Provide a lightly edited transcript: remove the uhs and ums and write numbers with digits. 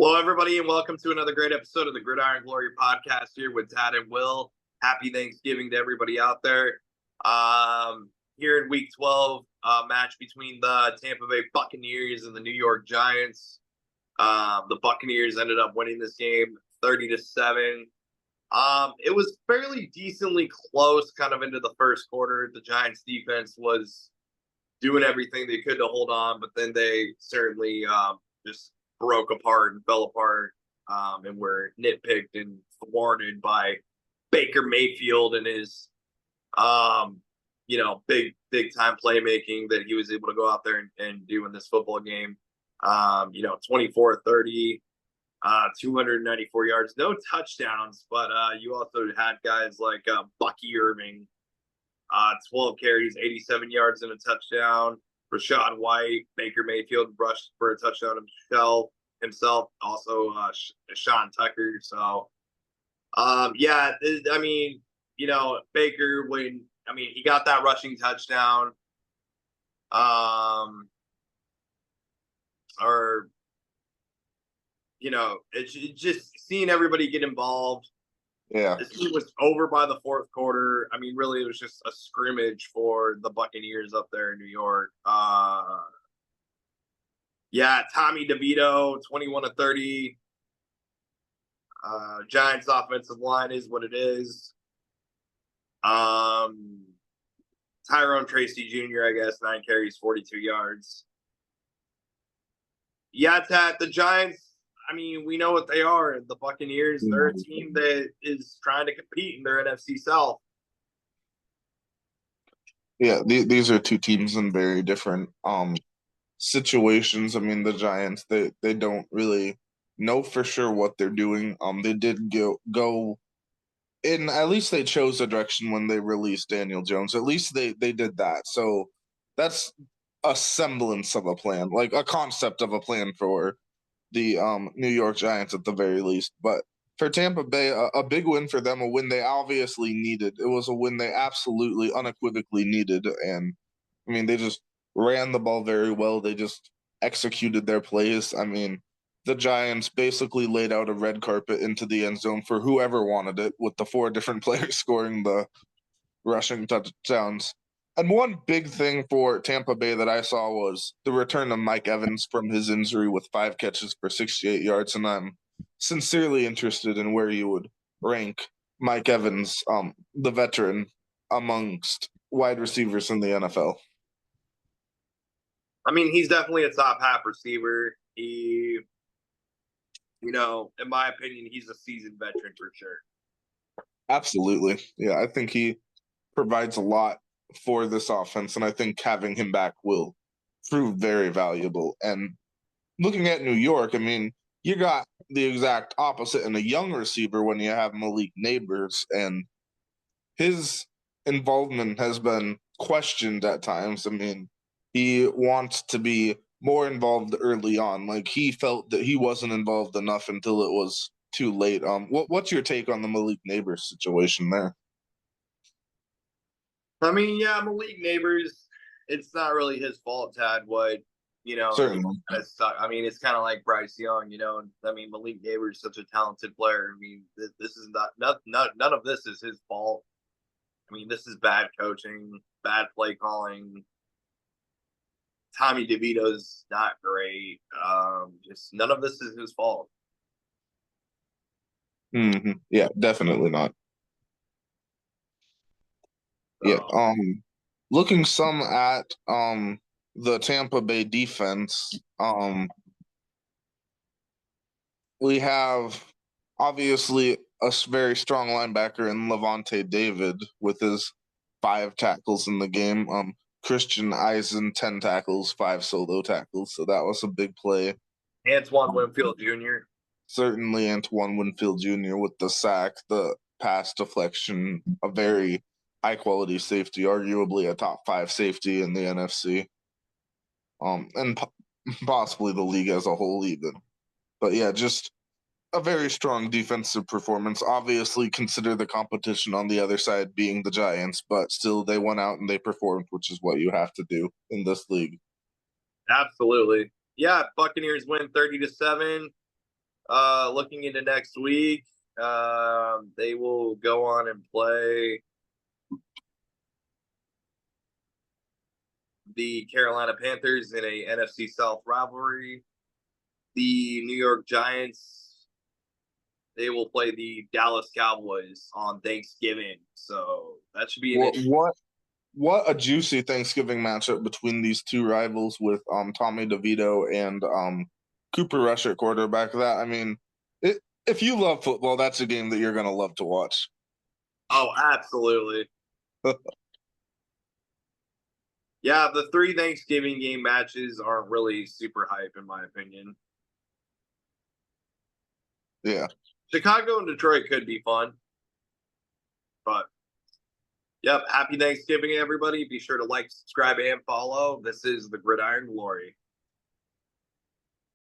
Hello, everybody, and welcome to another great episode of the Gridiron Glory podcast here with Tad and Will. Happy Thanksgiving to everybody out there. Here in Week 12, match between the Tampa Bay Buccaneers and the New York Giants. The Buccaneers ended up winning this game 30-7. It was fairly decently close kind of into the first quarter. The Giants defense was doing everything they could to hold on, but then they certainly just broke apart and fell apart and were nitpicked and thwarted by Baker Mayfield and his, big time playmaking that he was able to go out there and do in this football game. 24-30, 294 yards, no touchdowns, but you also had guys like Bucky Irving, 12 carries, 87 yards and a touchdown. Rashad White, Baker Mayfield rushed for a touchdown himself, also Sean Tucker. So, Baker, he got that rushing touchdown. It's just seeing everybody get involved. Yeah. This game was over by the fourth quarter. Really, it was just a scrimmage for the Buccaneers up there in New York. Tommy DeVito, 21-30. Giants offensive line is what it is. Tyrone Tracy Jr., I guess, 9 carries, 42 yards. Yeah, Tat, the Giants, we know what they are. The Buccaneers, they're a team that is trying to compete in their NFC South. Yeah, these are two teams in very different situations. The Giants, they don't really know for sure what they're doing. They did go in, at least they chose a direction when they released Daniel Jones. At least they did that. So that's a semblance of a plan, like a concept of a plan for the New York Giants at the very least. But for Tampa Bay, a big win for them, a win they obviously needed. It was a win they absolutely unequivocally needed. And they just ran the ball very well. They just executed their plays. The Giants basically laid out a red carpet into the end zone for whoever wanted it, with the 4 different players scoring the rushing touchdowns. And one big thing for Tampa Bay that I saw was the return of Mike Evans from his injury with 5 catches for 68 yards. And I'm sincerely interested in where you would rank Mike Evans, the veteran, amongst wide receivers in the NFL. He's definitely a top half receiver. He, in my opinion, he's a seasoned veteran for sure. Absolutely. Yeah, I think he provides a lot for this offense, and I think having him back will prove very valuable. And looking at New York, you got the exact opposite in a young receiver when you have Malik Neighbors, and his involvement has been questioned at times. He wants to be more involved early on. Like, he felt that he wasn't involved enough until it was too late. What's your take on the Malik Neighbors situation there? Malik Neighbors, it's not really his fault, Tad. Certainly. It's kind of like Bryce Young, Malik Neighbors is such a talented player. This is none of this is his fault. This is bad coaching, bad play calling. Tommy DeVito's not great. Just none of this is his fault. Mm-hmm. Yeah, definitely not. Yeah. Looking some at the Tampa Bay defense, we have obviously a very strong linebacker in Levante David with his 5 tackles in the game. Christian Eisen, 10 tackles, 5 solo tackles. So that was a big play. Antoine Winfield Jr. Certainly Antoine Winfield Jr. with the sack, the pass deflection, a very high-quality safety, arguably a top 5 safety in the NFC. And possibly the league as a whole even. But yeah, just a very strong defensive performance. Obviously, consider the competition on the other side being the Giants, but still they went out and they performed, which is what you have to do in this league. Absolutely. Yeah, Buccaneers win 30-7. Looking into next week, they will go on and play the Carolina Panthers in a NFC South rivalry. The New York Giants, they will play the Dallas Cowboys on Thanksgiving. So that should be an interesting. What a juicy Thanksgiving matchup between these two rivals with Tommy DeVito and Cooper Rush at quarterback. That I mean, if you love football, that's a game that you're gonna love to watch. Oh, absolutely. Yeah, the 3 Thanksgiving game matches aren't really super hype in my opinion. Yeah. Chicago and Detroit could be fun. But yep, happy Thanksgiving, everybody. Be sure to like, subscribe, and follow. This is the Gridiron Glory.